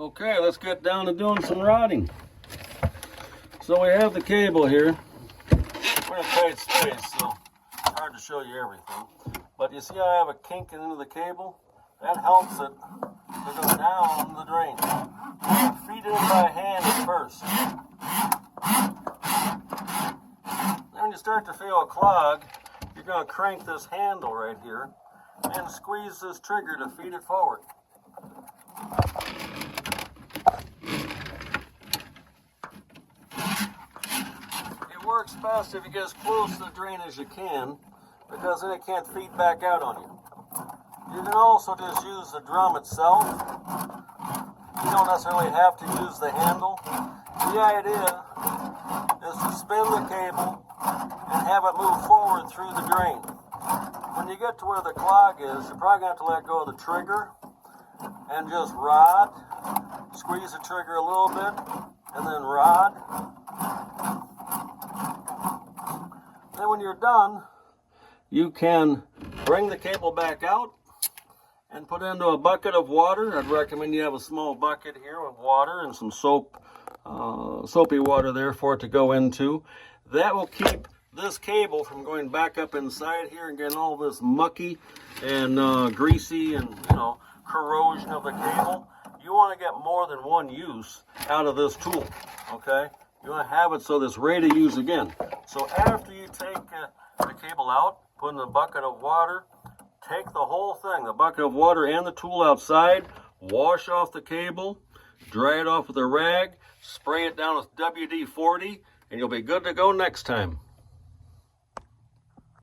Okay, let's get down to doing some rodding. So we have the cable here. We're in a tight space, so it's hard to show you everything. But you see how I have a kink into the cable? That helps it to go down the drain. Feed it in by hand at first. Then when you start to feel a clog, you're going to crank this handle right here and squeeze this trigger to feed it forward. It works best if you get as close to the drain as you can, because then it can't feed back out on you. You can also just use the drum itself. You don't necessarily have to use the handle. The idea is to spin the cable and have it move forward through the drain. When you get to where the clog is, you're probably going to have to let go of the trigger and just rod. Squeeze the trigger a little bit and then rod. Then when you're done, you can bring the cable back out and put it into a bucket of water. I'd recommend you have a small bucket here with water and some soapy water there for it to go into. That will keep this cable from going back up inside here and getting all this mucky and greasy and, corrosion of the cable. You want to get more than one use out of this tool, okay? You want to have it so that it's ready to use again. So after you take the cable out, put in a bucket of water, take the whole thing, the bucket of water and the tool outside, wash off the cable, dry it off with a rag, spray it down with WD-40, and you'll be good to go next time.